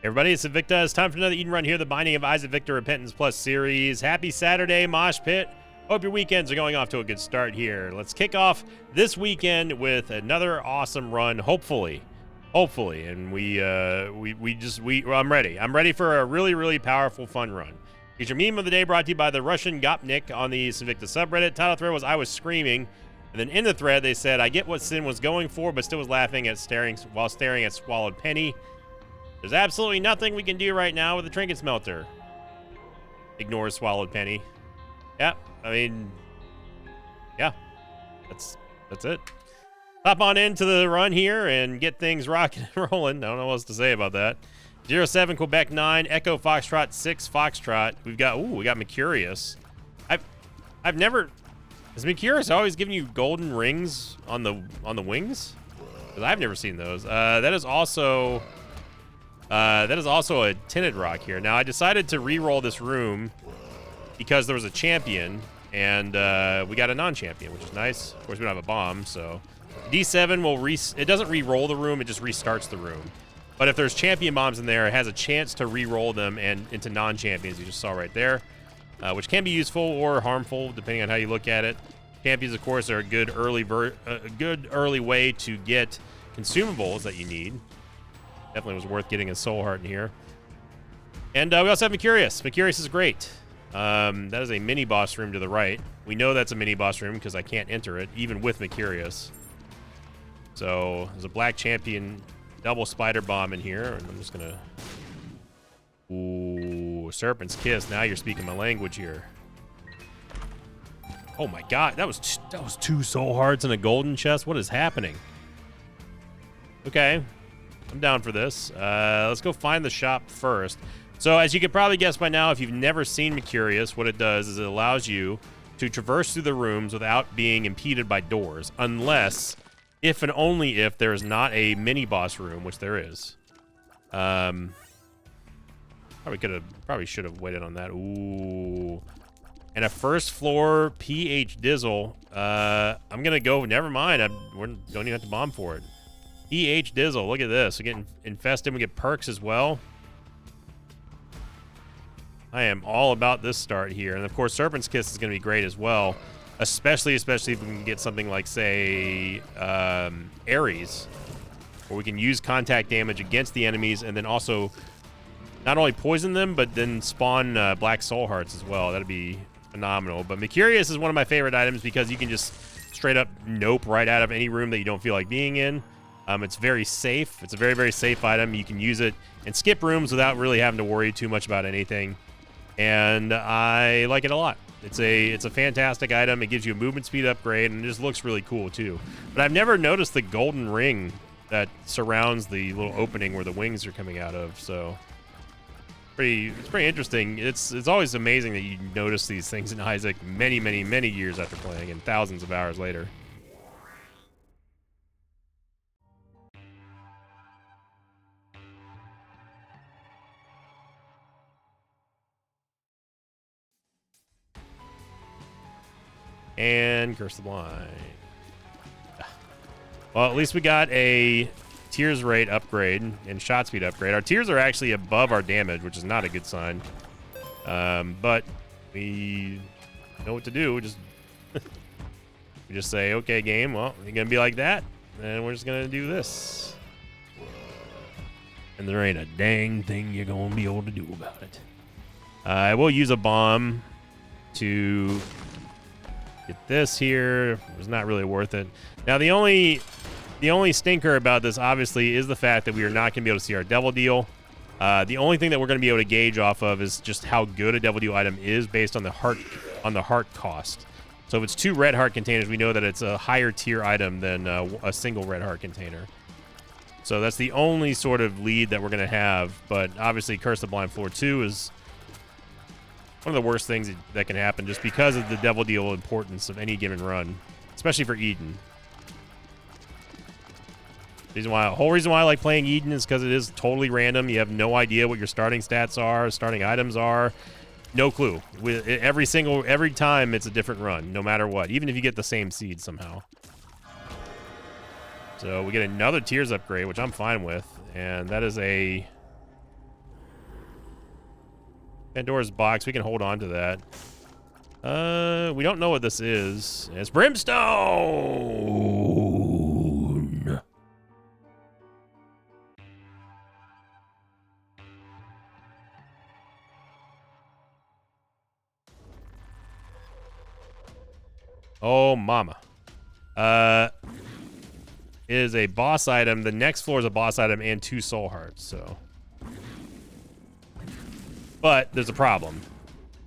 Everybody, it's Invicta. It's time for another Eden run here, the Binding of Isaac Victor Repentance Plus series. Happy Saturday, Mosh Pit. Hope your weekends are going off to a good start here. Let's kick off this weekend with another awesome run, hopefully. And I'm ready. I'm ready for a really, really powerful, fun run. Here's your meme of the day, brought to you by the Russian Gopnik on the Invicta subreddit. Title thread was "I was screaming," and then in the thread they said, "I get what Sin was going for, but still was laughing at while staring at Swallowed Penny. There's absolutely nothing we can do right now with the Trinket Smelter." Ignores Swallowed Penny. Yeah, I mean, yeah, that's it. Hop on into the run here and get things rocking and rolling. I don't know what else to say about that. 07 Quebec 9 Echo Foxtrot 6 Foxtrot. We got Mercurius. I've never, has Mercurius always given you golden rings on the wings? Because I've never seen those. That is also a tinted rock here. Now I decided to re-roll this room because there was a champion and we got a non-champion, which is nice. Of course, we don't have a bomb, so D7 will it doesn't re-roll the room, it just restarts the room. But if there's champion bombs in there, it has a chance to re-roll them and into non-champions. You just saw right there, which can be useful or harmful depending on how you look at it. Champions, of course, are a good early way to get consumables that you need. Definitely was worth getting a soul heart in here. And we also have Mercurius. Mercurius is great. That is a mini boss room to the right. We know that's a mini boss room because I can't enter it, even with Mercurius. So there's a black champion double spider bomb in here, and I'm just gonna. Ooh, Serpent's Kiss. Now you're speaking my language here. Oh my God, that was 2 soul hearts and a golden chest. What is happening? Okay. I'm down for this. Let's go find the shop first. So as you could probably guess by now, if you've never seen Mercurius, what it does is it allows you to traverse through the rooms without being impeded by doors, unless, if and only if, there is not a mini boss room, which there is. Probably should have waited on that. Ooh. And a first floor PH Dizzle. I'm gonna go. Never mind. We don't even have to bomb for it. PH Dizzle, look at this. We're getting infested. We get perks as well. I am all about this start here. And of course, Serpent's Kiss is going to be great as well. Especially if we can get something like, say, Ares, where we can use contact damage against the enemies and then also not only poison them, but then spawn black soul hearts as well. That'd be phenomenal. But Mercurius is one of my favorite items because you can just straight up nope right out of any room that you don't feel like being in. It's very safe. It's a very, very safe item. You can use it and skip rooms without really having to worry too much about anything. And I like it a lot. It's a fantastic item. It gives you a movement speed upgrade, and it just looks really cool too. But I've never noticed the golden ring that surrounds the little opening where the wings are coming out of. So it's pretty interesting. It's always amazing that you notice these things in Isaac many, many, many years after playing and thousands of hours later. And Curse the Blind. Well, at least we got a tears rate upgrade and shot speed upgrade. Our tears are actually above our damage, which is not a good sign. But we know what to do. We just say, okay, game, well, you're going to be like that, and we're just going to do this. And there ain't a dang thing you're going to be able to do about it. I will use a bomb to get this here. It was not really worth it. Now the only stinker about this obviously is the fact that we are not going to be able to see our Devil Deal. The only thing that we're going to be able to gauge off of is just how good a Devil Deal item is based on the heart cost. So if it's 2 red heart containers, we know that it's a higher tier item than a single red heart container. So that's the only sort of lead that we're going to have. But obviously Curse the Blind Floor 2 is one of the worst things that can happen just because of the Devil Deal importance of any given run, especially for Eden. The whole reason why I like playing Eden is because it is totally random. You have no idea what your starting stats are, starting items are. No clue. Every time it's a different run, no matter what, even if you get the same seed somehow. So we get another Tears upgrade, which I'm fine with, and that is a Pandora's box. We can hold on to that. We don't know what this is. It's brimstone. Oh, mama. Is a boss item. The next floor is a boss item and 2 soul hearts, so. But there's a problem.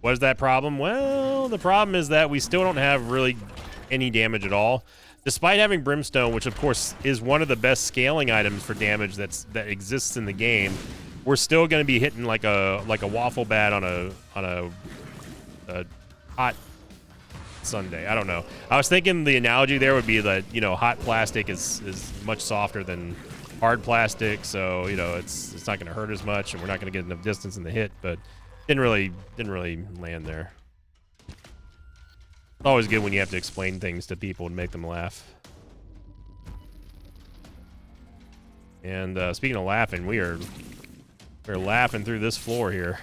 What is that problem? Well, the problem is that we still don't have really any damage at all. Despite having brimstone, which of course is one of the best scaling items for damage that exists in the game, we're still going to be hitting like a waffle bat on a hot Sunday. I don't know. I was thinking the analogy there would be that, you know, hot plastic is much softer than hard plastic, so, you know, it's not going to hurt as much, and we're not going to get enough distance in the hit, but didn't really land there. It's always good when you have to explain things to people and make them laugh. And speaking of laughing, we're laughing through this floor here.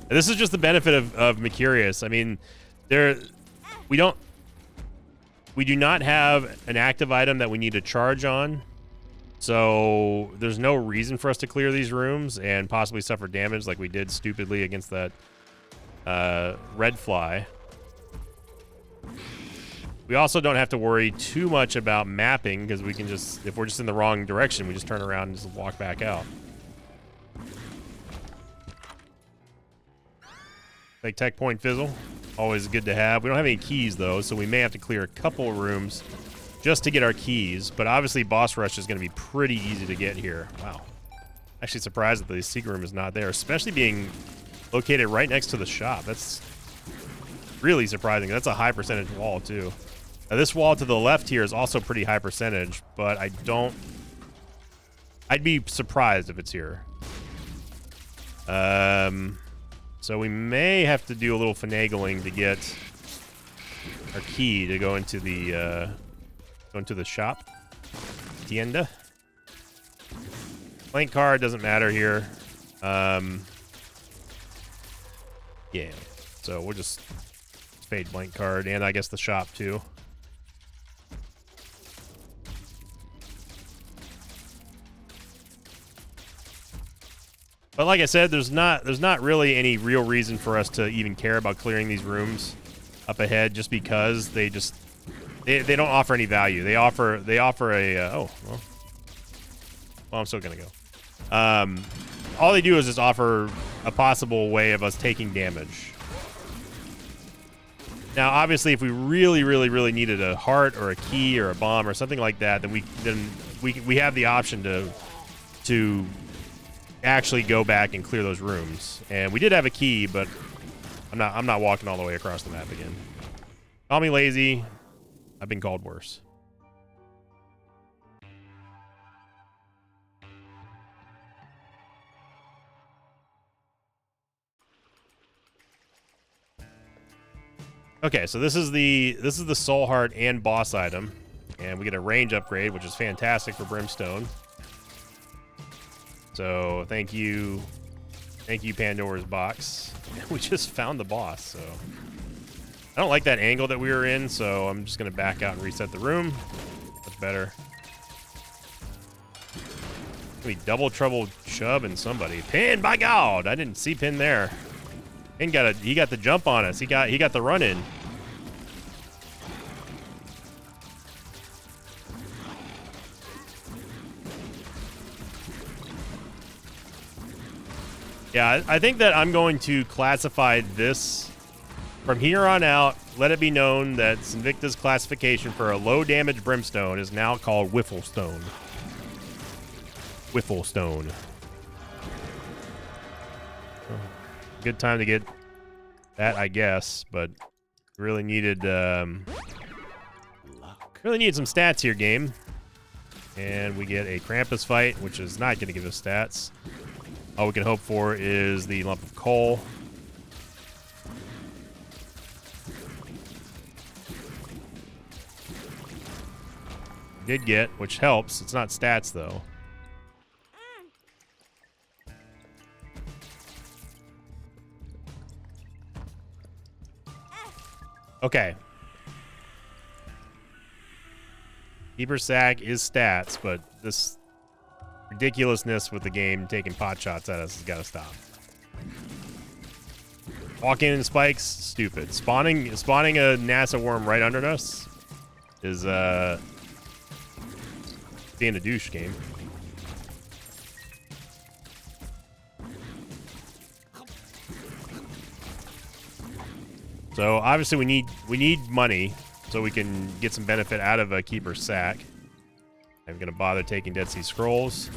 And this is just the benefit of Mercurius. I mean, we do not have an active item that we need to charge on, so there's no reason for us to clear these rooms and possibly suffer damage like we did stupidly against that red fly. We also don't have to worry too much about mapping, because we can just, if we're just in the wrong direction, we just turn around and just walk back out. Like Tech Point Fizzle, always good to have. We don't have any keys though, so we may have to clear a couple of rooms just to get our keys, but obviously Boss Rush is going to be pretty easy to get here. Wow. Actually surprised that the secret room is not there, especially being located right next to the shop. That's really surprising. That's a high percentage wall too. Now, this wall to the left here is also pretty high percentage, but I'd be surprised if it's here. So we may have to do a little finagling to get our key to go into the shop. Tienda. Blank card doesn't matter here. Yeah. So we'll just fade blank card, and I guess the shop too. But like I said, there's not really any real reason for us to even care about clearing these rooms up ahead, just because they don't offer any value. They offer a oh well, I'm still gonna go. All they do is just offer a possible way of us taking damage. Now, obviously, if we really needed a heart or a key or a bomb or something like that, then we have the option to actually go back and clear those rooms. And we did have a key, but I'm not walking all the way across the map again. Call me lazy. I've been called worse. Okay, so this is the soul heart and boss item, and we get a range upgrade, which is fantastic for brimstone. So thank you Pandora's box. We just found the boss, so I don't like that angle that we were in, so I'm just gonna back out and reset the room. That's better. We double trouble Chubb and somebody. Pin, by God! I didn't see Pin there. Pin he got the jump on us. He got the run in. Yeah, I think that I'm going to classify this from here on out. Let it be known that Sinvicta's classification for a low damage brimstone is now called Whifflestone. Whifflestone. Good time to get that, I guess, but really needed some stats here, game. And we get a Krampus fight, which is not going to give us stats. All we can hope for is the lump of coal. Did get, which helps. It's not stats, though. Okay. Keeper sack is stats, but this ridiculousness with the game taking pot shots at us has got to stop. Walking in spikes, stupid. Spawning a NASA worm right under us is being a douche game. So obviously we need money so we can get some benefit out of a keeper sack. I'm gonna bother taking Dead Sea Scrolls.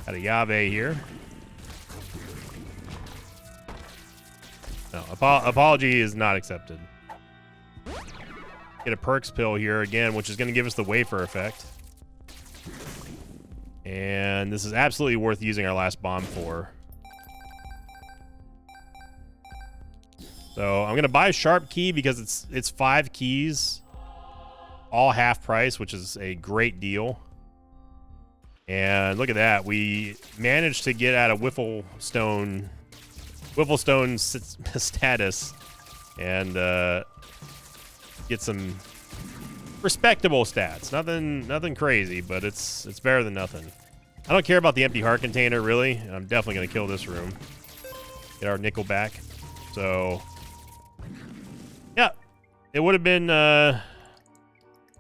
Got a Yave here. No, apology is not accepted. Get a perks pill here again, which is going to give us the wafer effect. And this is absolutely worth using our last bomb for. So I'm going to buy a sharp key because it's 5 keys, all half price, which is a great deal. And look at that, we managed to get out of Whifflestone status and get some respectable stats. Nothing crazy, but it's better than nothing. I don't care about the empty heart container, really. I'm definitely going to kill this room. Get our nickel back. So, yeah. It would have been...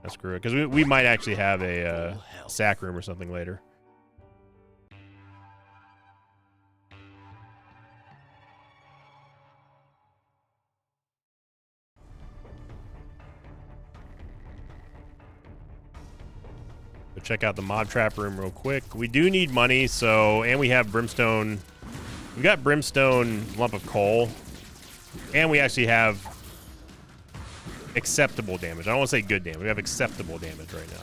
screw it, because we might actually have a sack room or something later. Go check out the mob trap room real quick. We do need money, so, and we have brimstone. We got brimstone lump of coal, and we actually have acceptable damage. I don't want to say good damage. We have acceptable damage right now.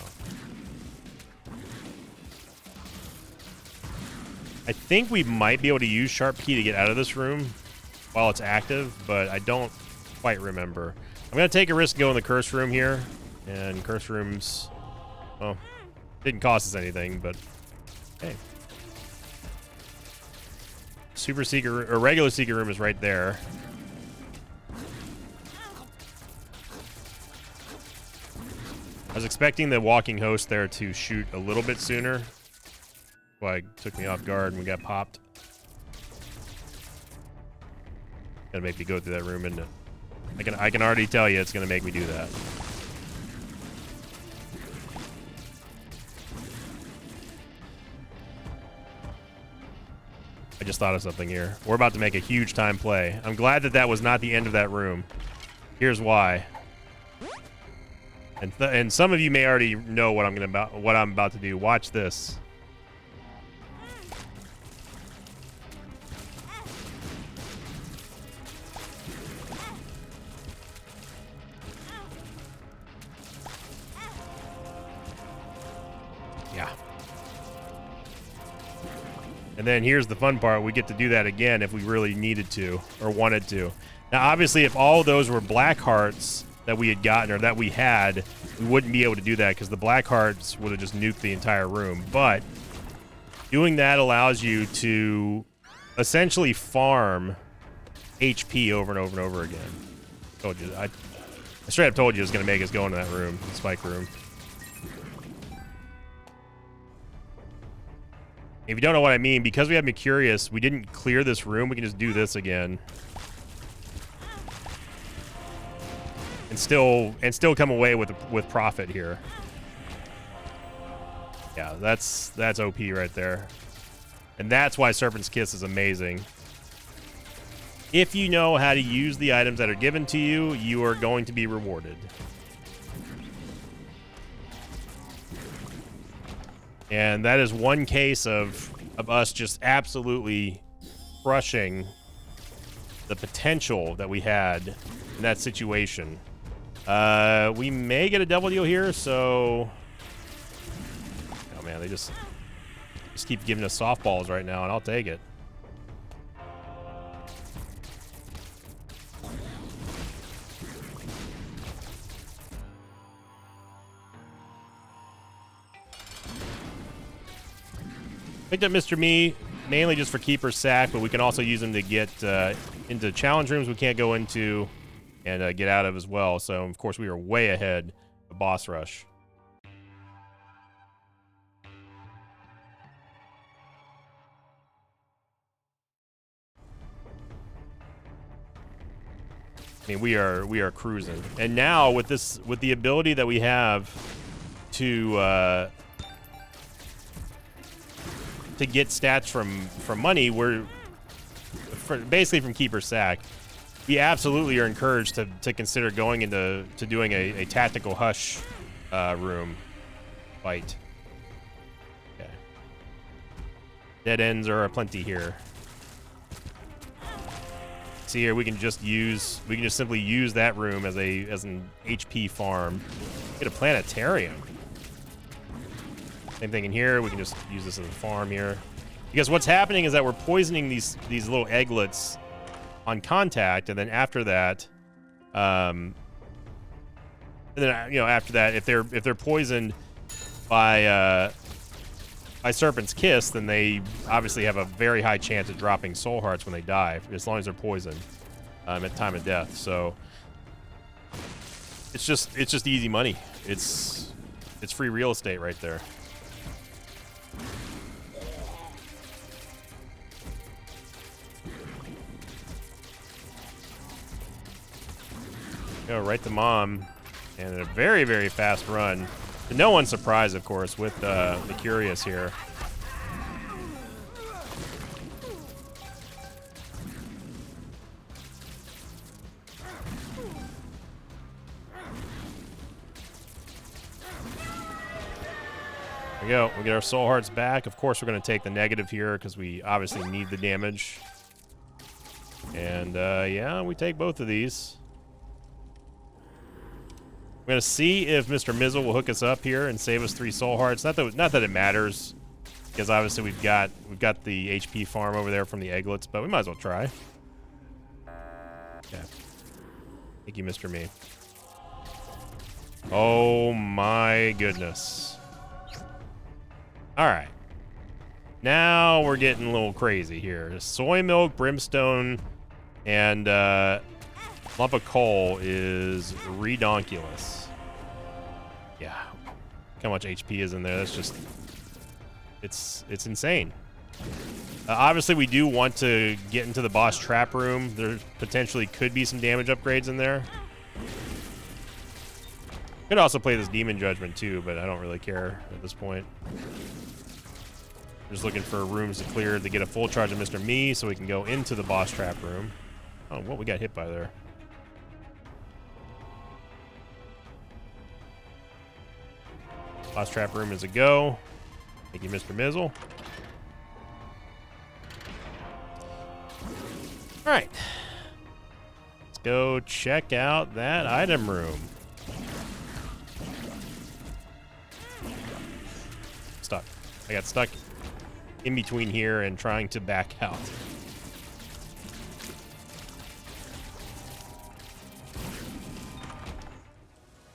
I think we might be able to use Sharp Key to get out of this room while it's active, but I don't quite remember. I'm going to take a risk going in the curse room here, and curse rooms, well, didn't cost us anything, but hey. Super secret, or regular secret room is right there. I was expecting the walking host there to shoot a little bit sooner. Why it took me off guard and we got popped. Gonna make me go through that room, and I can already tell you it's gonna make me do that. I just thought of something here. We're about to make a huge time play. I'm glad that that was not the end of that room. Here's why. And some of you may already know what I'm about to do. Watch this. Yeah. And then here's the fun part. We get to do that again if we really needed to or wanted to. Now, obviously, if all of those were black hearts that we had gotten or that we had, we wouldn't be able to do that because the black hearts would have just nuked the entire room. But doing that allows you to essentially farm HP over and over and over again. Told you, I straight up told you it was going to make us go into that room, the spike room. If you don't know what I mean, because we have Mercurius, we didn't clear this room. We can just do this again. And still come away with profit here. Yeah, that's OP right there. And that's why Serpent's Kiss is amazing. If you know how to use the items that are given to you, you are going to be rewarded. And that is one case of us just absolutely crushing the potential that we had in that situation. We may get a double deal here, so... Oh man, they just keep giving us softballs right now, and I'll take it. Picked up Mr. Me, mainly just for Keeper's Sack, but we can also use him to get into challenge rooms we can't go into and get out of as well. So, of course, we are way ahead of Boss Rush. I mean, we are cruising. And now with the ability that we have to get stats from money, we're basically from Keeper Sack. We absolutely are encouraged to consider going into doing a tactical hush room fight. Okay. Dead ends are aplenty here. See here, we can just simply use that room as an HP farm. Get a planetarium. Same thing in here. We can just use this as a farm here. Because what's happening is that we're poisoning these little egglets on contact, and then after that, after that, if they're poisoned by Serpent's Kiss, then they obviously have a very high chance of dropping soul hearts when they die, as long as they're poisoned at time of death. So it's just easy money. It's free real estate right there. Go right to Mom, and a very, very fast run. To no one's surprise, of course, with the Curious here. There we go. We get our soul hearts back. Of course, we're going to take the negative here because we obviously need the damage. And yeah, we take both of these. We're going to see if Mr. Mizzle will hook us up here and save us 3 soul hearts. Not that it matters, because obviously we've got the HP farm over there from the egglets, but we might as well try. Yeah. Thank you, Mr. Me. Oh my goodness. All right. Now we're getting a little crazy here. Soy Milk, Brimstone, and Lump of Coal is redonkulous. Yeah. Look how much HP is in there. That's just... It's insane. Obviously, we do want to get into the boss trap room. There potentially could be some damage upgrades in there. Could also play this Demon Judgment too, but I don't really care at this point. Just looking for rooms to clear to get a full charge of Mr. Me so we can go into the boss trap room. Oh, what we got hit by there. Boss trap room is a go. Thank you, Mr. Mizzle. All right. Let's go check out that item room. Stuck. I got stuck in between here and trying to back out.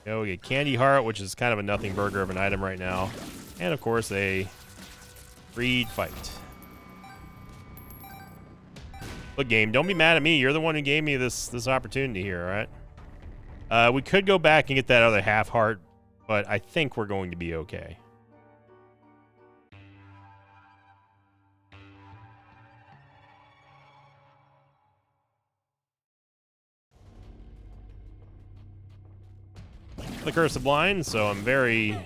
Go, we get Candy Heart, which is kind of a nothing burger of an item right now. And of course, a Freed Fight. Look, game, don't be mad at me. You're the one who gave me this opportunity here, all right? We could go back and get that other half heart, but I think we're going to be okay. The Curse of Blind, so I'm very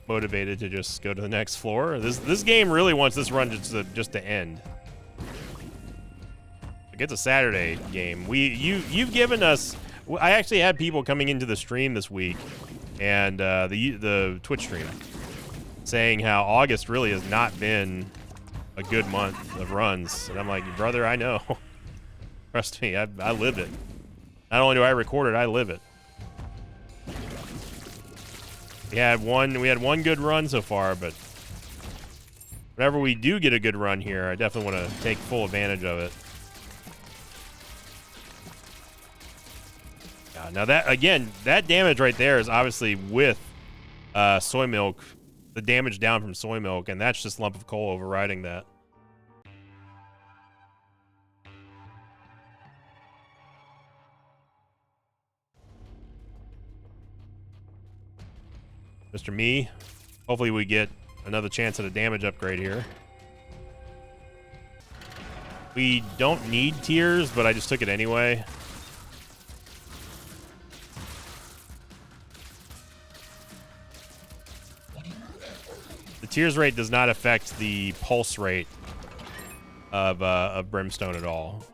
motivated to just go to the next floor. This game really wants this run just to end. It's a Saturday game. You've given us. I actually had people coming into the stream this week, and the Twitch stream, saying how August really has not been a good month of runs, and I'm like, brother, I know. Trust me, I lived it. Not only do I record it, I live it. We had one good run so far, but whenever we do get a good run here, I definitely want to take full advantage of it. Now that damage right there is obviously with Soy Milk, the damage down from Soy Milk, and that's just Lump of Coal overriding that. Mr. Me. Hopefully we get another chance at a damage upgrade here. We don't need tears, but I just took it anyway. The tears rate does not affect the pulse rate of Brimstone at all.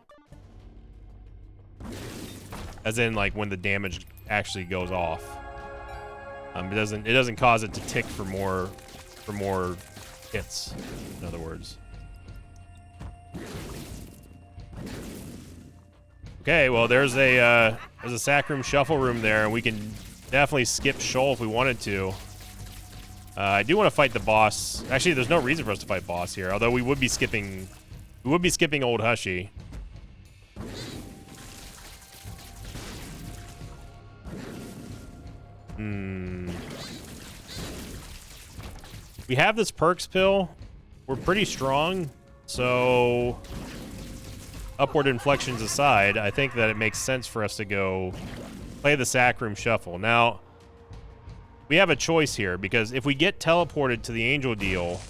As in, like, when the damage actually goes off. It doesn't cause it to tick for more hits, in other words. Okay, well, there's a sack room shuffle room there, and we can definitely skip Shoal if we wanted to. I do want to fight the boss. Actually, there's no reason for us to fight boss here, although we would be skipping Old Hushy. We have this perks pill. We're pretty strong, so upward inflections aside, I think that it makes sense for us to go play the sack room shuffle. Now, we have a choice here, because if we get teleported to the angel deal,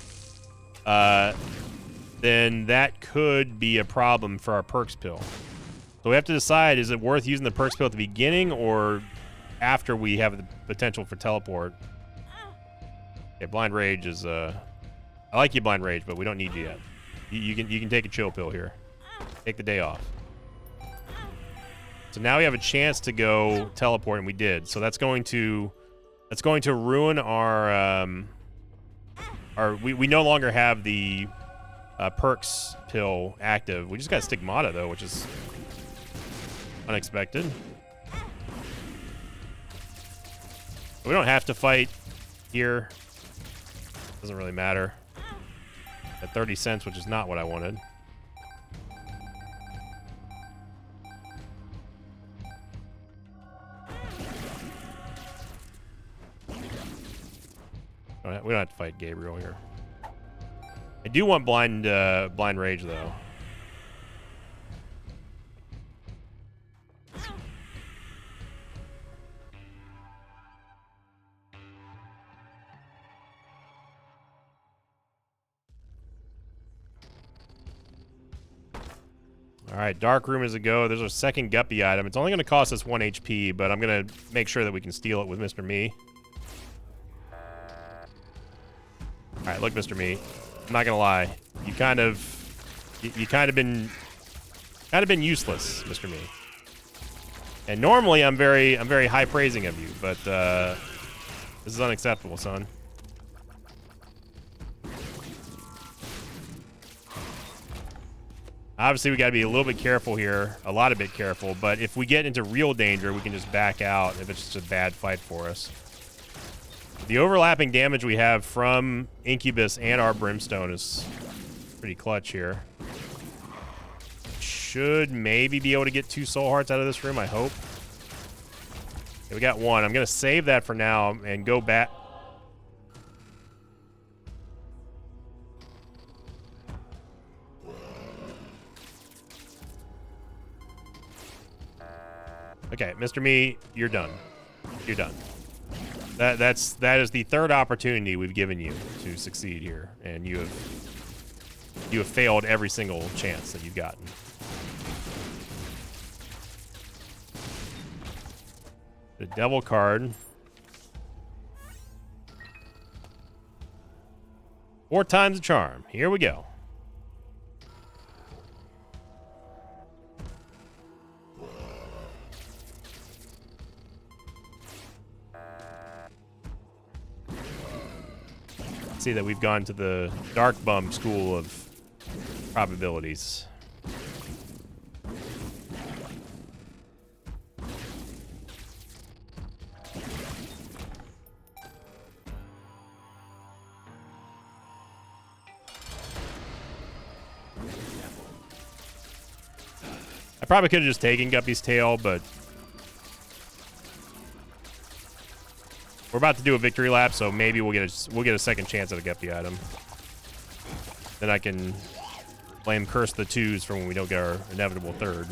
then that could be a problem for our perks pill. So we have to decide, is it worth using the perks pill at the beginning or after we have the potential for teleport? Okay, Blind Rage is, I like you, Blind Rage, but we don't need you yet. You can take a chill pill here. Take the day off. So now we have a chance to go teleport, and we did. So that's going to ruin our we no longer have the perks pill active. We just got Stigmata though, which is unexpected. We don't have to fight here. Doesn't really matter. At 30 cents, which is not what I wanted. We don't have to fight Gabriel here. I do want blind rage though. All right, Dark Room is a go. There's our second Guppy item. It's only going to cost us 1 HP, but I'm going to make sure that we can steal it with Mr. Me. All right, look, Mr. Me. I'm not gonna lie. You kind of been useless, Mr. Me. And normally I'm very high praising of you, but this is unacceptable, son. Obviously, we got to be a little bit careful here, a lot of bit careful. But if we get into real danger, we can just back out if it's just a bad fight for us. The overlapping damage we have from Incubus and our Brimstone is pretty clutch here. Should maybe be able to get 2 soul hearts out of this room, I hope. Okay, we got 1. I'm going to save that for now and go back. Okay, Mr. Me, you're done. You're done. That is the third opportunity we've given you to succeed here, and you have failed every single chance that you've gotten. The Devil card. 4 times the charm. Here we go. See that we've gone to the Dark Bum school of probabilities. I probably could have just taken Guppy's tail, but we're about to do a victory lap, so maybe we'll get a second chance at a Guppy item. Then I can blame Curse the 2s for when we don't get our inevitable third.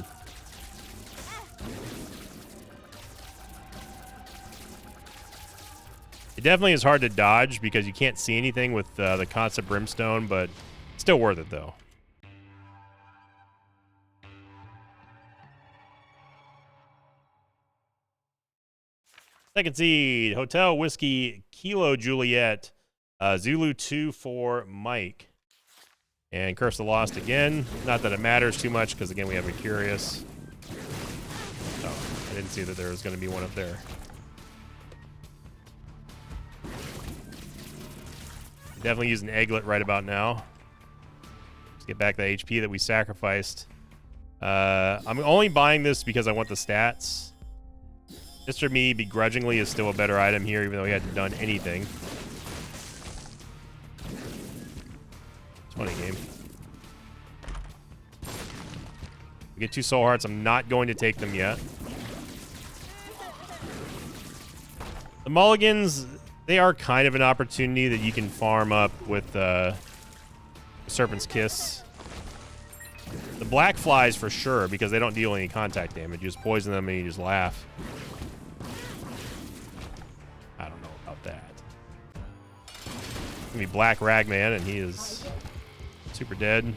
It definitely is hard to dodge because you can't see anything with the constant brimstone, but still worth it though. Second seed, Hotel Whiskey Kilo Juliet, Zulu 2 for Mike. And Curse the Lost again. Not that it matters too much because, again, we have a Curious. Oh, I didn't see that there was going to be one up there. Definitely using Egglet right about now. Let's get back the HP that we sacrificed. I'm only buying this because I want the stats. Mr. Me begrudgingly is still a better item here, even though he hadn't done anything. It's a funny game. We get 2 Soul Hearts. I'm not going to take them yet. The Mulligans, they are kind of an opportunity that you can farm up with Serpent's Kiss. The Black Flies for sure, because they don't deal any contact damage. You just poison them and you just laugh. I don't know about that. It's gonna be Black Ragman, and he is super dead.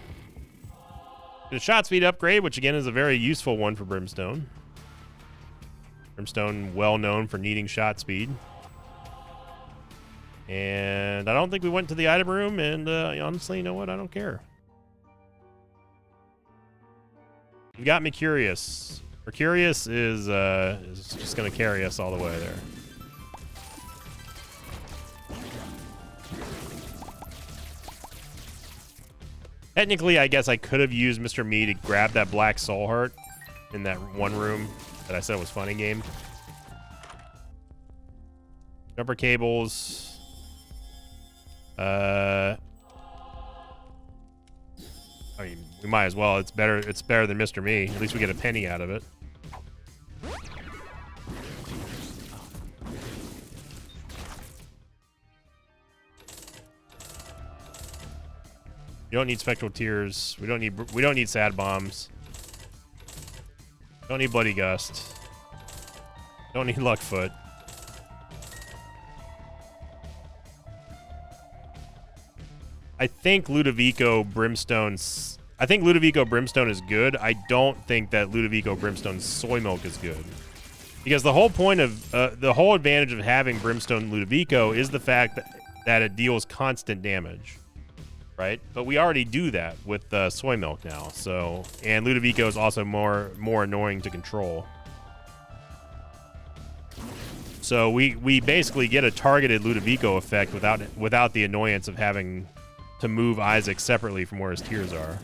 The shot speed upgrade, which again is a very useful one for Brimstone. Brimstone, well known for needing shot speed. And I don't think we went to the item room, and honestly, you know what? I don't care. You got Mercurius. Mercurius is just going to carry us all the way there. Technically, I guess I could have used Mr. Me to grab that Black Soul Heart in that one room that I said was fun in game. Jumper cables. I mean, we might as well. It's better than Mr. Me. At least we get a penny out of it. You don't need Spectral Tears. We don't need Sad Bombs. Don't need Bloody Gust. Don't need Luckfoot. I think Ludovico Brimstone is good. I don't think that Ludovico Brimstone Soy Milk is good. Because the whole point of, the whole advantage of having Brimstone Ludovico is the fact that it deals constant damage. Right? But we already do that with Soy Milk now. So, and Ludovico is also more annoying to control. So we basically get a targeted Ludovico effect without the annoyance of having to move Isaac separately from where his tears are.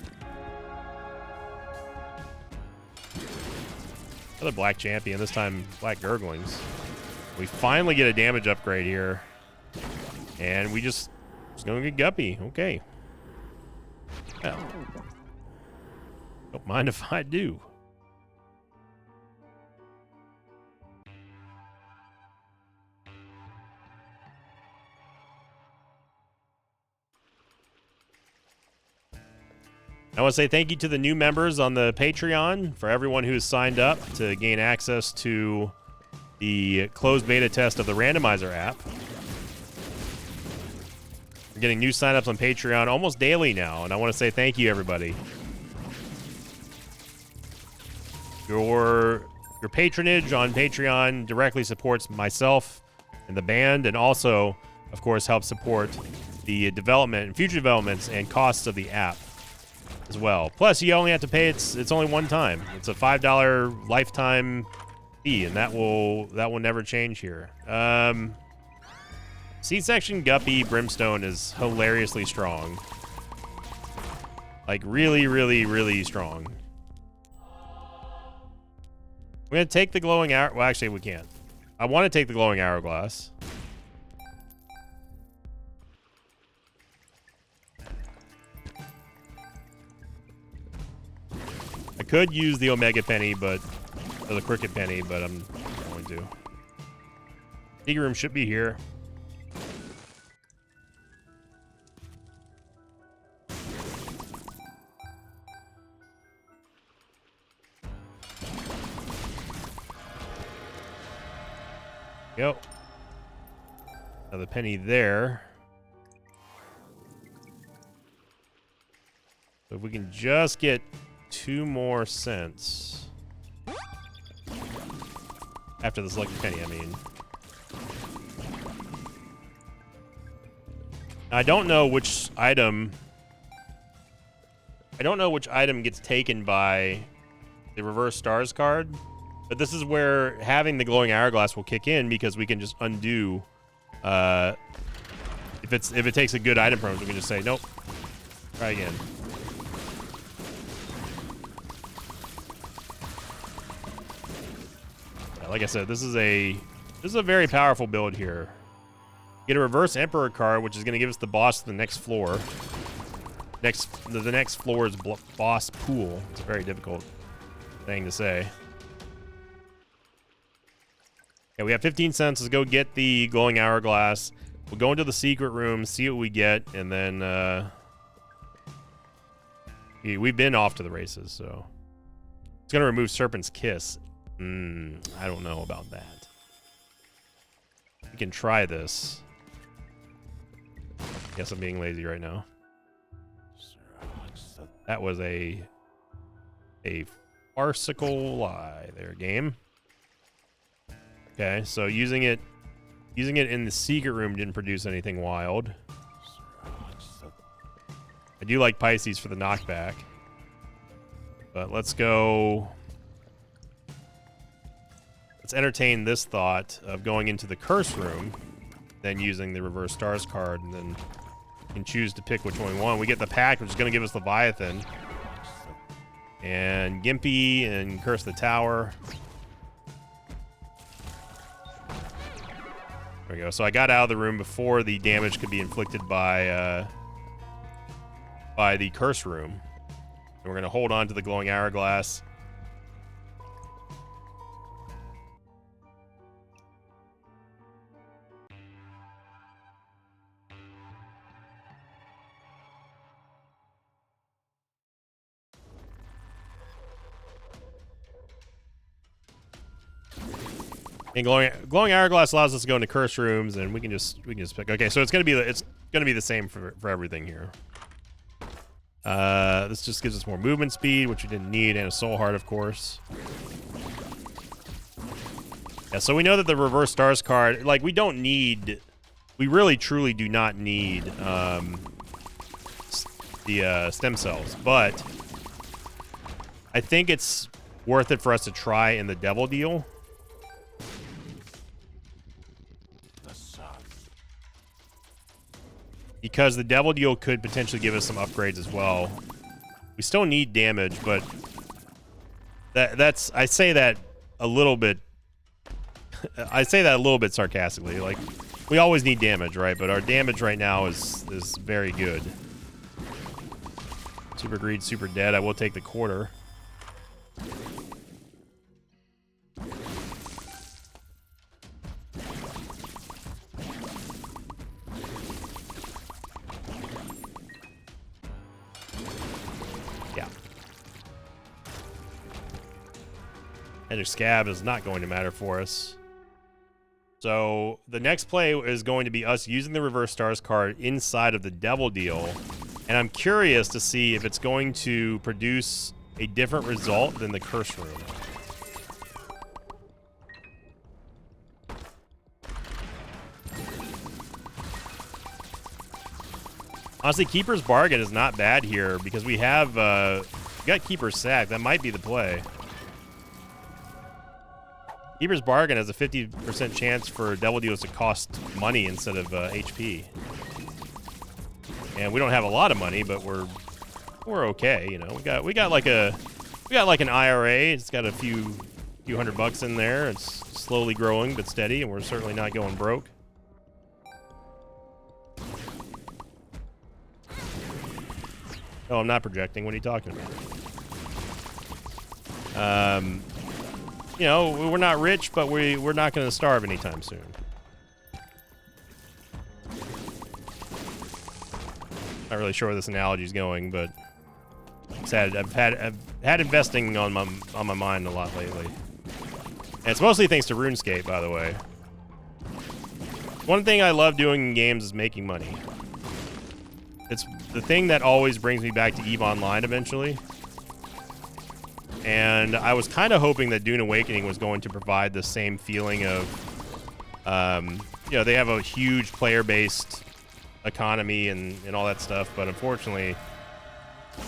Another black champion, this time black Gurglings. We finally get a damage upgrade here. And we just gonna get Guppy. Okay. Well, don't mind if I do. I want to say thank you to the new members on the Patreon, for everyone who has signed up to gain access to the closed beta test of the randomizer app. We're getting new signups on Patreon almost daily now, and I want to say thank you, everybody. Your patronage on Patreon directly supports myself and the band, and also, of course, helps support the development and future developments and costs of the app as well. Plus, you only have to pay it's only one time. It's a $5 lifetime fee, and that will never change here. C-section Guppy Brimstone is hilariously strong. Like really, really, really strong. We're gonna take the glowing hour. Well, actually, we can't. I want to take the glowing hourglass. I could use the Omega Penny, or the Cricket Penny, but I'm not going to. Dig room should be here. Go. Another penny there. So if we can just get 2 more cents. After this lucky penny, I mean. I don't know which item... gets taken by the reverse stars card, but this is where having the glowing hourglass will kick in, because we can just undo if it takes a good item from us, we can just say nope, try again. Yeah, like I said, this is a very powerful build here. Get a reverse emperor card, which is going to give us the boss to the next floor. The next floor's boss pool. It's a very difficult thing to say. Okay, we have 15 cents. Let's go get the glowing hourglass. We'll go into the secret room, see what we get, and then we've been off to the races, so it's gonna remove Serpent's Kiss. I don't know about that. We can try this. Guess I'm being lazy right now. That was a farcical lie there, game. Okay, so using it in the secret room didn't produce anything wild. I do like Pisces for the knockback. But let's go... Let's entertain this thought of going into the curse room, then using the reverse stars card, and then you can choose to pick which one we want. We get the pack, which is going to give us Leviathan. And Gimpy and Curse the Tower. There we go. So I got out of the room before the damage could be inflicted by the curse room. And we're going to hold on to the glowing hourglass. And glowing hourglass allows us to go into curse rooms, and we can just pick. Okay, so it's gonna be the same for everything here. This just gives us more movement speed, which we didn't need, and a soul heart, of course. Yeah, so we know that the reverse stars card, like, we really truly do not need the stem cells, but I think it's worth it for us to try in the devil deal. Because the devil deal could potentially give us some upgrades as well. We still need damage, but I say that a little bit sarcastically. Like, we always need damage, right? But our damage right now is very good. Super greed, super dead. I will take the quarter. Ender Scab is not going to matter for us. So the next play is going to be us using the reverse stars card inside of the devil deal. And I'm curious to see if it's going to produce a different result than the curse room. Honestly, Keeper's Bargain is not bad here because we have we got Keeper's Sack. That might be the play. Keeper's Bargain has a 50% chance for devil deals to cost money instead of HP. And we don't have a lot of money, but we're okay, you know. We got like an IRA. It's got a few $100 in there. It's slowly growing but steady, and we're certainly not going broke. Oh, I'm not projecting. What are you talking about? You know, we're not rich, but we're not going to starve anytime soon. Not really sure where this analogy is going, but I've had investing on my mind a lot lately, and it's mostly thanks to RuneScape, by the way. One thing I love doing in games is making money. It's the thing that always brings me back to EVE Online eventually. And I was kind of hoping that Dune Awakening was going to provide the same feeling of, you know, they have a huge player-based economy and all that stuff, but unfortunately,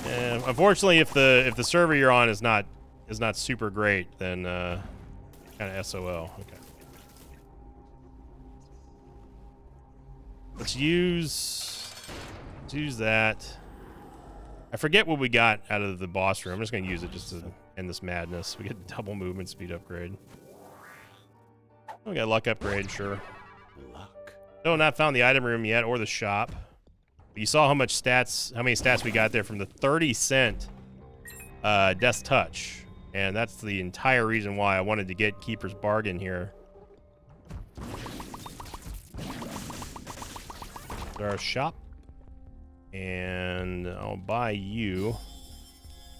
if the server you're on is not super great, then kind of SOL. Okay. Let's use that. I forget what we got out of the boss room. I'm just going to use it just to end this madness. We get double movement speed upgrade. We got luck upgrade, sure. Luck. Still not found the item room yet or the shop. But you saw how many stats we got there from the 30-cent Death Touch. And that's the entire reason why I wanted to get Keeper's Bargain here. Our shop, and I'll buy you.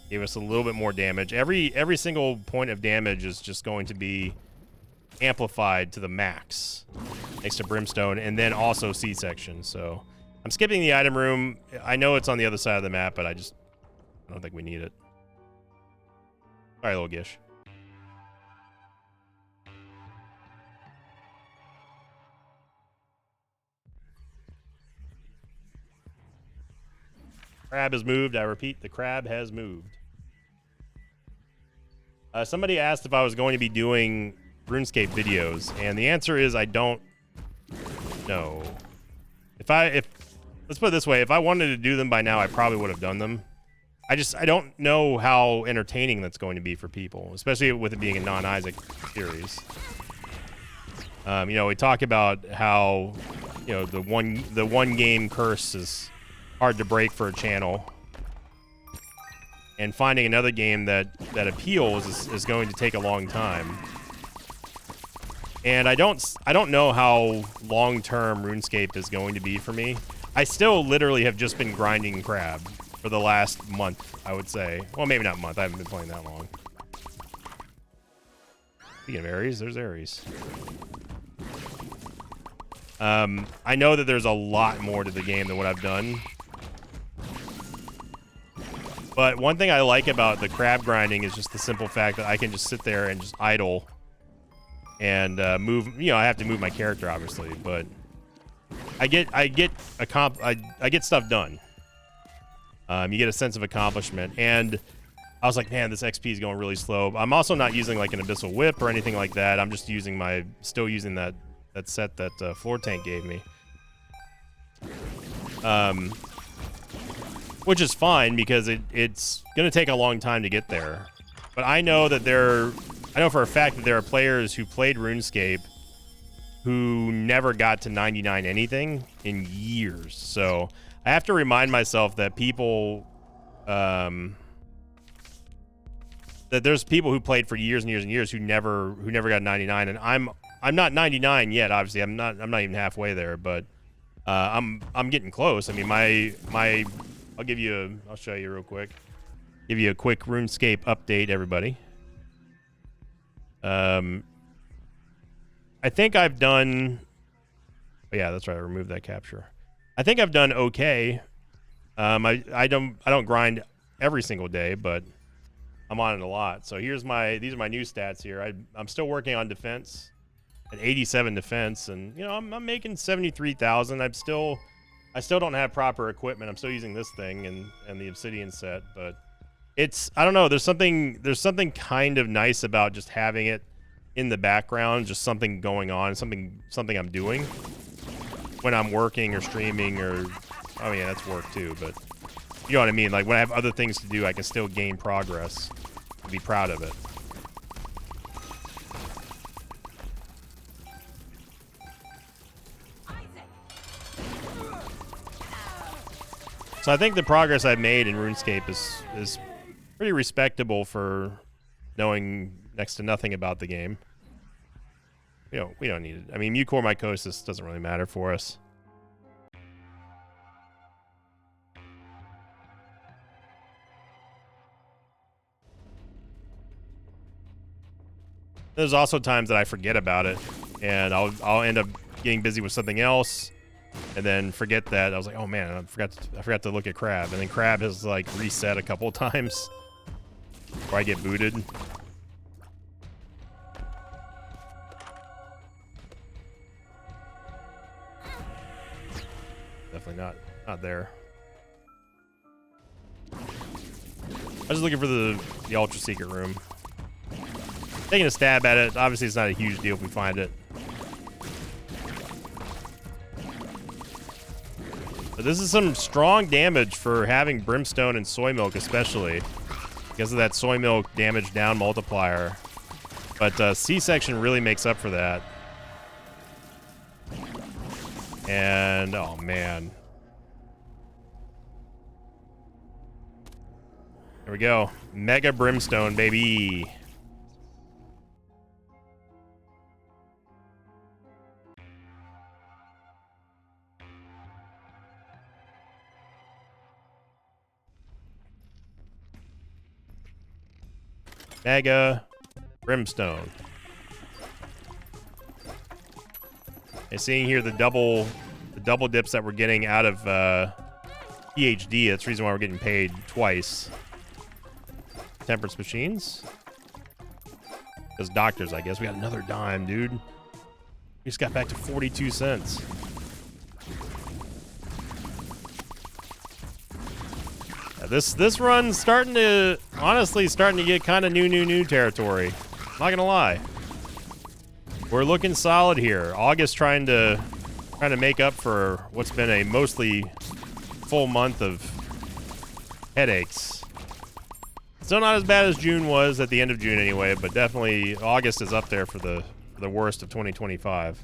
Give us a little bit more damage. Every single point of damage is just going to be amplified to the max next to Brimstone, and then also C-section. So I'm skipping the item room. I know it's on the other side of the map, but I don't think we need it. All right, little Gish. Crab has moved. I repeat, the crab has moved. Somebody asked if I was going to be doing RuneScape videos, and the answer is I don't know. Let's put it this way, if I wanted to do them by now, I probably would have done them. I don't know how entertaining that's going to be for people, especially with it being a non-Isaac series. You know, we talk about how, you know, the one game curse is hard to break for a channel, and finding another game that appeals is going to take a long time. And I don't know how long-term RuneScape is going to be for me. I still literally have just been grinding crab for the last month, I would say. Well, maybe not month. I haven't been playing that long. Speaking of Ares, there's Ares. I know that there's a lot more to the game than what I've done. But one thing I like about the crab grinding is just the simple fact that I can just sit there and just idle and move. You know, I have to move my character obviously, but I get stuff done. You get a sense of accomplishment, and I was like, man, this XP is going really slow. I'm also not using like an Abyssal Whip or anything like that. I'm just using still using that set that Floor Tank gave me. Which is fine because it's going to take a long time to get there. But I know for a fact that there are players who played RuneScape who never got to 99 anything in years. So I have to remind myself that that there's people who played for years and years and years who never got 99, and I'm not 99 yet. Obviously, I'm not even halfway there, but I'm getting close. I mean, I'll show you real quick. Give you a quick RuneScape update, everybody. I think I've done. Oh yeah, that's right. I removed that capture. I think I've done okay. I don't grind every single day, but I'm on it a lot. So these are my new stats here. I'm still working on defense at 87 defense, and you know I'm making 73,000. I still don't have proper equipment. I'm still using this thing and the obsidian set, but I don't know. There's something kind of nice about just having it in the background, just something going on, something I'm doing when I'm working or streaming or, oh yeah, that's work too, but you know what I mean? Like when I have other things to do, I can still gain progress and be proud of it. So I think the progress I've made in RuneScape is pretty respectable for knowing next to nothing about the game. We don't need it. I mean, mucormycosis doesn't really matter for us. There's also times that I forget about it, and I'll end up getting busy with something else, and then forget that. I was like, oh man, I forgot to look at Crab, and then Crab has like reset a couple of times before I get booted. Definitely not there. I was just looking for the ultra secret room. Taking a stab at it. Obviously, it's not a huge deal if we find it. But this is some strong damage for having Brimstone and Soy Milk, especially because of that Soy Milk damage down multiplier. But C-section really makes up for that. And oh man. There we go. Mega Brimstone, baby. Mega Brimstone. And seeing here the double dips that we're getting out of PhD. That's the reason why we're getting paid twice. Temperance machines. Those doctors, I guess. We got another dime, dude. We just got back to 42 cents. Yeah, this run's honestly starting to get kind of new territory. Not gonna lie. We're looking solid here. August trying to make up for what's been a mostly full month of headaches. Still not as bad as June was at the end of June anyway, but definitely August is up there for the worst of 2025.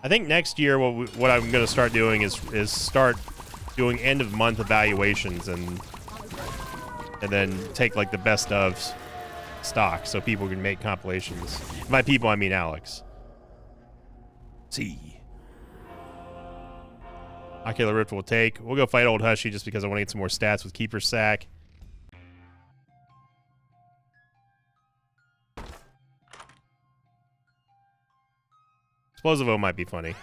I think next year what I'm going to start doing is start doing end of month evaluations and then take like the best of stock so people can make compilations. By people I mean Alex. See. Ocular Rift will take. We'll go fight Old Hushy just because I want to get some more stats with Keeper Sack. Explosivo might be funny.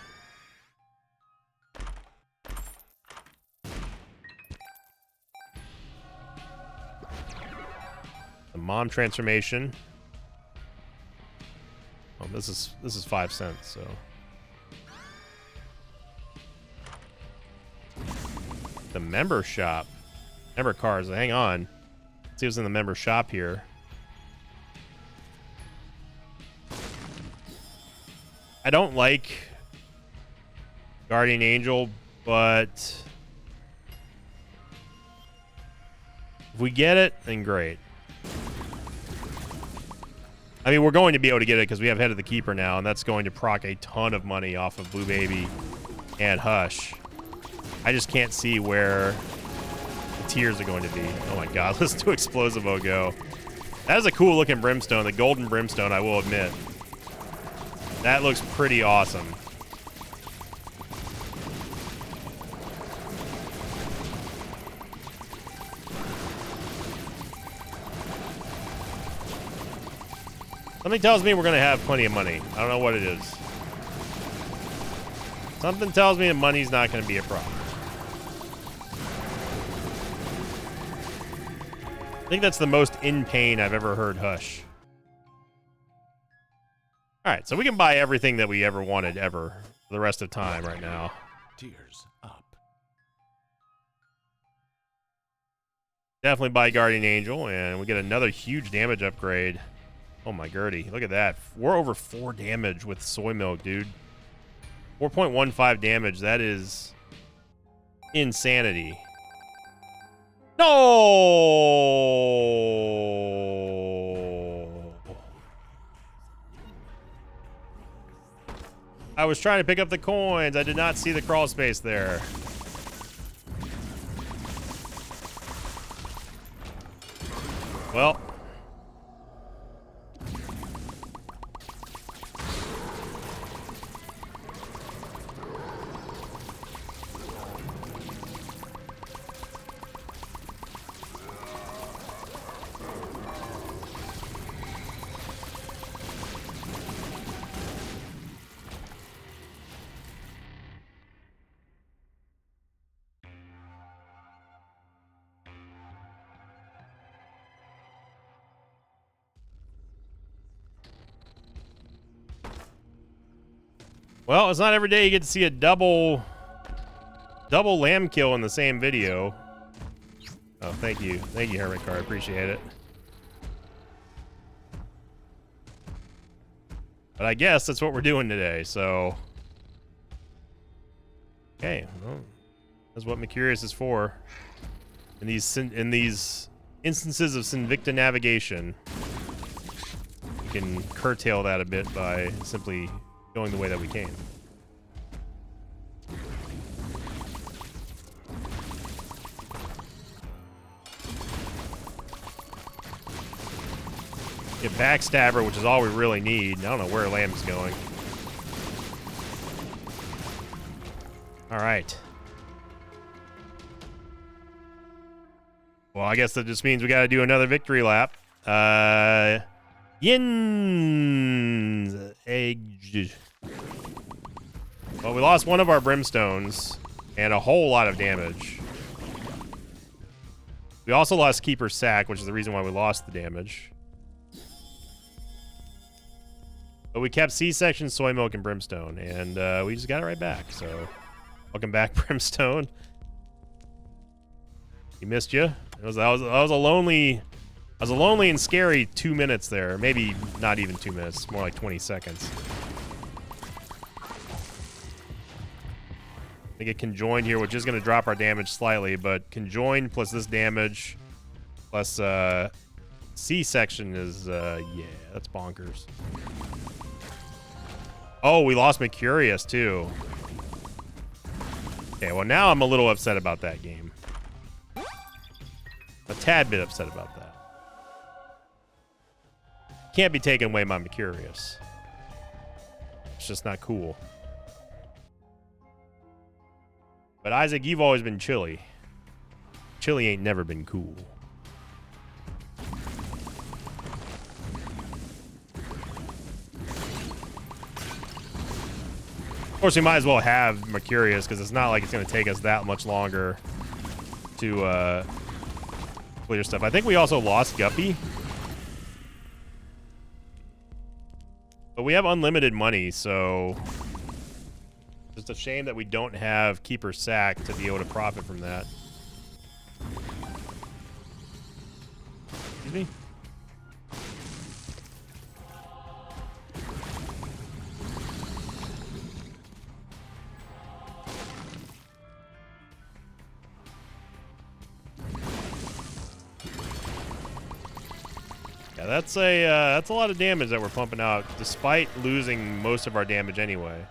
The Mom transformation. Oh, this is 5 cents, so. The member shop. Member cards. Hang on. Let's see what's in the member shop here. I don't like Guardian Angel, but if we get it, then great. I mean, we're going to be able to get it because we have Head of the Keeper now, and that's going to proc a ton of money off of Blue Baby and Hush. I just can't see where the tiers are going to be. Oh my god, let's do Explosivo go. That is a cool looking Brimstone, the golden Brimstone, I will admit. That looks pretty awesome. Something tells me we're going to have plenty of money. I don't know what it is. Something tells me that money's not going to be a problem. I think that's the most in pain I've ever heard Hush. Alright, so we can buy everything that we ever wanted, ever, for the rest of time right now. Tears up. Definitely buy Guardian Angel, and we get another huge damage upgrade. Oh my Gertie, look at that. We're over 4 damage with Soy Milk, dude. 4.15 damage, that is insanity. No! I was trying to pick up the coins. I did not see the crawl space there. Well. Well, it's not every day you get to see a double lamb kill in the same video. Oh, thank you, Hermit Card. Appreciate it. But I guess that's what we're doing today. So, okay, well, that's what Mercurius is for. In these instances of Sinvicta navigation, we can curtail that a bit by simply going the way that we came. Get Backstabber, which is all we really need. I don't know where Lamb's going. All right. Well, I guess that just means we got to do another victory lap. Yin's egg. Well, we lost one of our brimstones and a whole lot of damage. We also lost Keeper's Sack, which is the reason why we lost the damage. But we kept C-section, soy milk, and brimstone, and we just got it right back. So, welcome back, Brimstone. He missed you. That was a lonely and scary 2 minutes there. Maybe not even 2 minutes, more like 20 seconds. I think it conjoined here, which is going to drop our damage slightly, but conjoined plus this damage plus C-section is, yeah, that's bonkers. Oh, we lost Mercurius, too. Okay, well, now I'm a little upset about that game. A tad bit upset about that. Can't be taken away by Mercurius. It's just not cool. But Isaac, you've always been chilly. Chilly ain't never been cool. Of course, we might as well have Mercurius because it's not like it's going to take us that much longer to clear stuff. I think we also lost Guppy. But we have unlimited money, so it's a shame that we don't have Keeper's Sack to be able to profit from that. Excuse me? Yeah, that's a lot of damage that we're pumping out, despite losing most of our damage anyway.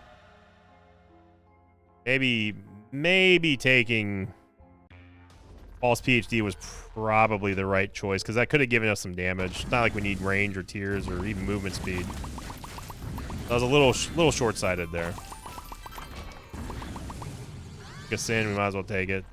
Maybe taking False PhD was probably the right choice, because that could have given us some damage. It's not like we need range or tears or even movement speed. I was a little short-sighted there. Sin, we might as well take it.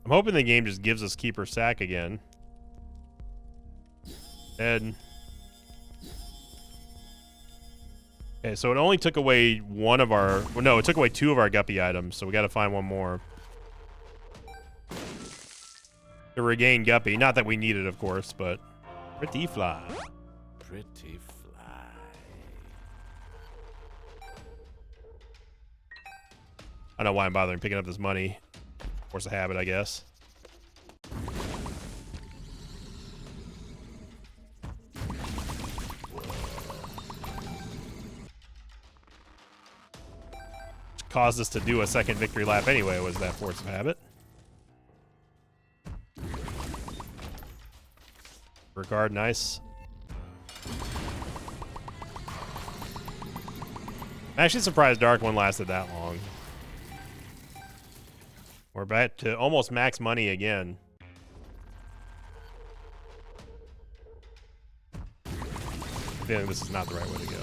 I'm hoping the game just gives us Keeper's Sack again. And okay, so it only took away one of our, well, no, it took away 2 of our Guppy items, so we got to find one more to regain Guppy. Not that we need it, of course, but pretty fly. Pretty fly. I don't know why I'm bothering picking up this money. Force of habit, I guess. Which caused us to do a second victory lap anyway, was that force of habit. Regard, nice. I'm actually surprised Dark One lasted that long. We're back to almost max money again. I think this is not the right way to go.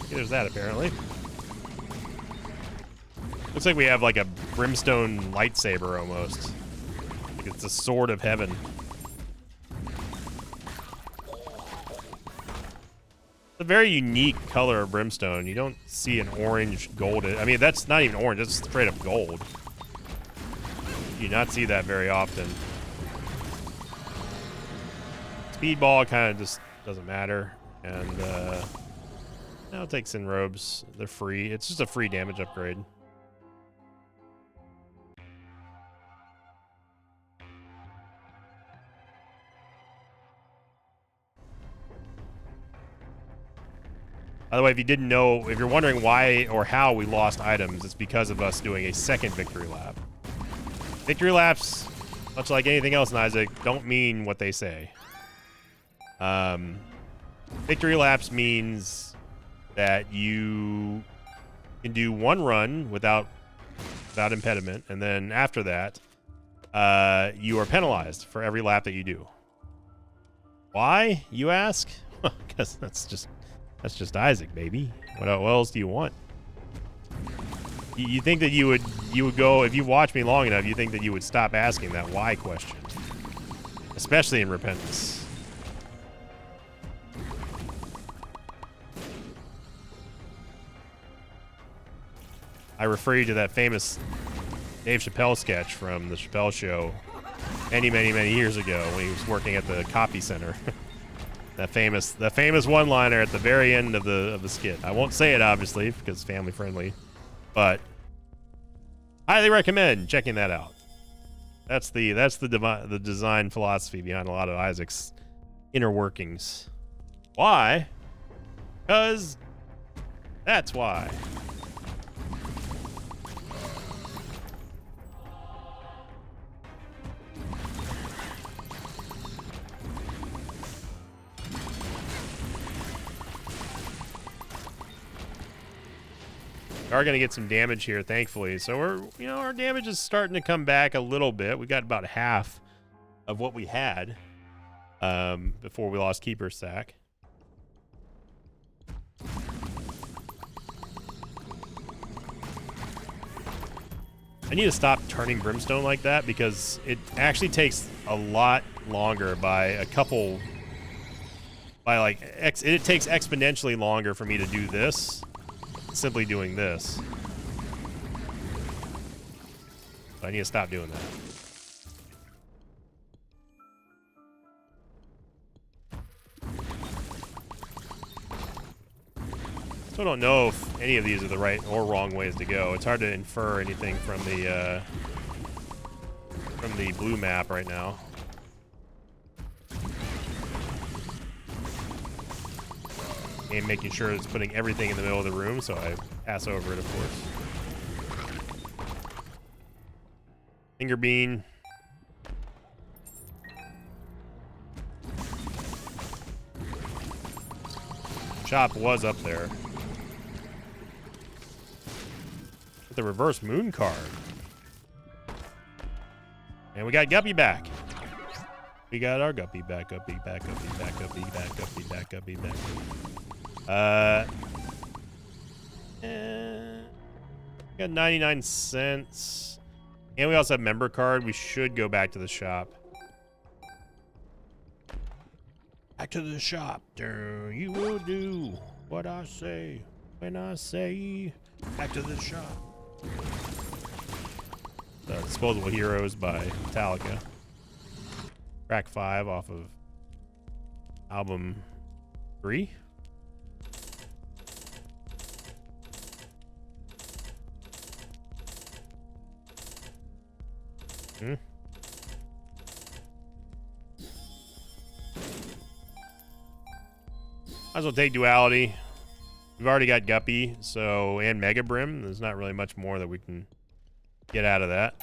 Okay, there's that apparently. Looks like we have like a brimstone lightsaber almost. Like it's a sword of heaven. It's a very unique color of brimstone. You don't see an orange gold. I mean, that's not even orange. That's straight up gold. You do not see that very often. Speedball kind of just doesn't matter. And I'll take Sin Robes. They're free. It's just a free damage upgrade. By the way, if you didn't know, if you're wondering why or how we lost items, it's because of us doing a second victory lap. Victory laps, much like anything else in Isaac, don't mean what they say. Victory laps means that you can do one run without impediment, and then after that, you are penalized for every lap that you do. Why, you ask? Because that's just Isaac, baby. What else do you want? You think that you would go, if you watch me long enough, you think that you would stop asking that why question, especially in Repentance. I refer you to that famous Dave Chappelle sketch from the Chappelle Show many, many, many years ago when he was working at the copy center. That famous one-liner at the very end of the skit. I won't say it obviously because it's family friendly, but highly recommend checking that out. That's the design philosophy behind a lot of Isaac's inner workings. Why? Because that's why. We are going to get some damage here, thankfully. So our damage is starting to come back a little bit. We got about half of what we had before we lost Keeper Sack. I need to stop turning Brimstone like that because it actually takes a lot longer it takes exponentially longer for me to do this. Simply doing this. So I need to stop doing that. Still don't know if any of these are the right or wrong ways to go. It's hard to infer anything from the blue map right now. And making sure it's putting everything in the middle of the room, so I pass over it, of course. Finger bean. Chop was up there. With the reverse moon card. And we got Guppy back. We got our Guppy back, Guppy back, Guppy back, Guppy back, Guppy back, Guppy back. Got 99 cents. And we also have member card. We should go back to the shop. Back to the shop. You will do what I say when I say back to the shop. Disposable Heroes by Metallica. Track 5 off of album 3. Might as well take Duality. We've already got Guppy, so, and Mega Brim. There's not really much more that we can get out of that.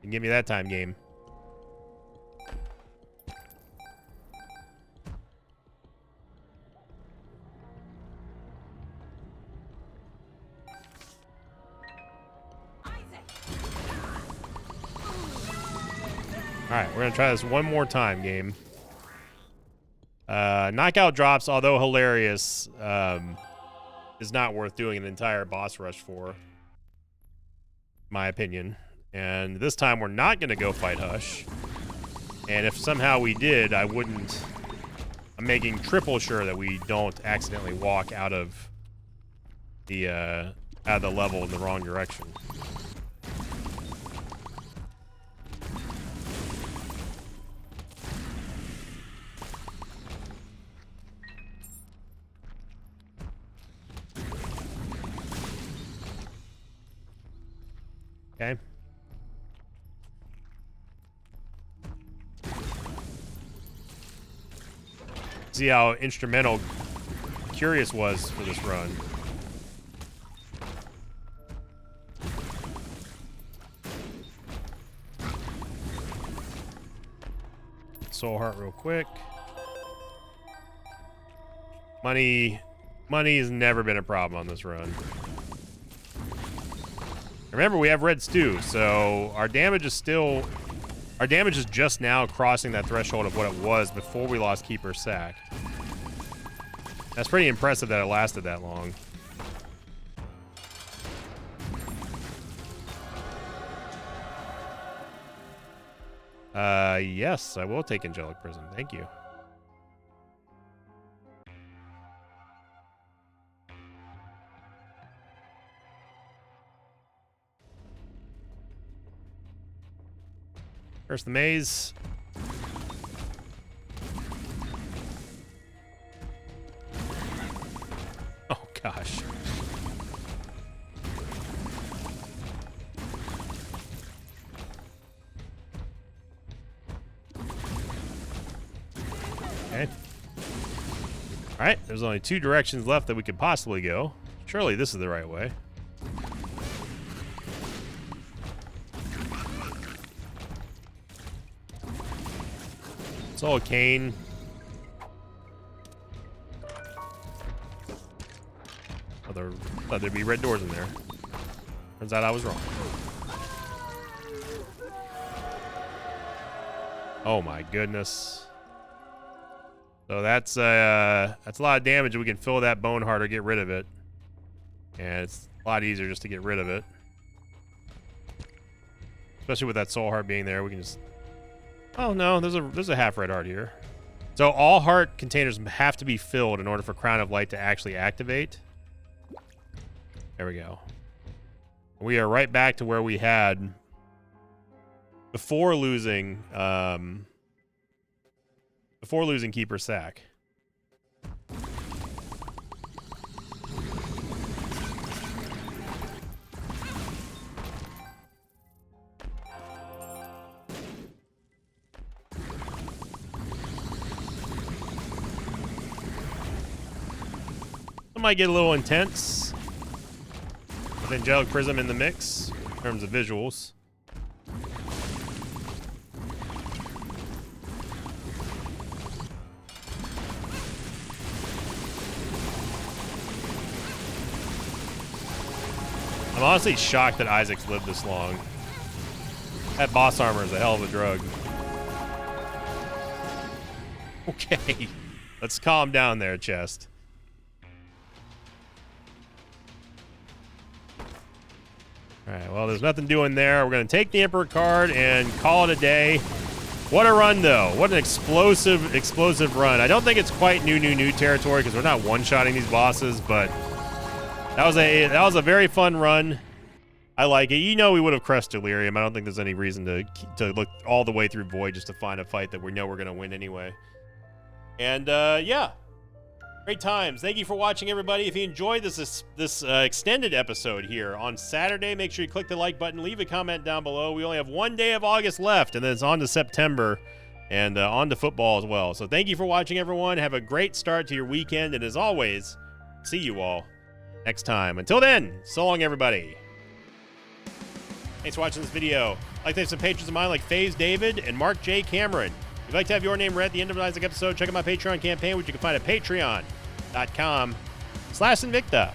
You can give me that time, game. Alright, we're gonna try this one more time, game. Knockout drops, although hilarious, is not worth doing an entire boss rush for, my opinion. And this time we're not going to go fight Hush. And if somehow we did, I'm making triple sure that we don't accidentally walk out of the level in the wrong direction. Okay. See how instrumental Curious was for this run. Soul Heart real quick. Money has never been a problem on this run. Remember, we have Red Stew, so our damage is just now crossing that threshold of what it was before we lost Keeper Sack. That's pretty impressive that it lasted that long. Yes, I will take Angelic Prism. Thank you. First the maze. Oh gosh. Okay. All right, there's only 2 directions left that we could possibly go. Surely this is the right way. Soul Cane. Thought there'd be red doors in there. Turns out I was wrong. Oh my goodness. So that's a lot of damage. We can fill that Bone Heart or get rid of it. And it's a lot easier just to get rid of it. Especially with that Soul Heart being there, we can just... Oh no, there's a half red heart here. So all heart containers have to be filled in order for Crown of Light to actually activate. There we go. We are right back to where we had before losing Keeper Sack. Might get a little intense with Angelic Prism in the mix in terms of visuals. I'm honestly shocked that Isaac's lived this long. That boss armor is a hell of a drug. Okay, let's calm down there, Chest. Alright, well, there's nothing doing there. We're going to take the Emperor card and call it a day. What a run, though. What an explosive run. I don't think it's quite new territory because we're not one-shotting these bosses, but that was a very fun run. I like it. You know we would have crushed Delirium. I don't think there's any reason to look all the way through Void just to find a fight that we know we're going to win anyway. And, yeah. Great times. Thank you for watching, everybody. If you enjoyed this extended episode here on Saturday, make sure you click the like button, leave a comment down below. We only have 1 day of August left, and then it's on to September and on to football as well. So thank you for watching, everyone. Have a great start to your weekend, and as always, see you all next time. Until then, so long, everybody. Thanks for watching this video. I'd like to thank some patrons of mine like FaZe David and Mark J. Cameron. If you'd like to have your name read at the end of an Isaac episode, check out my Patreon campaign, which you can find at patreon.com/Invicta.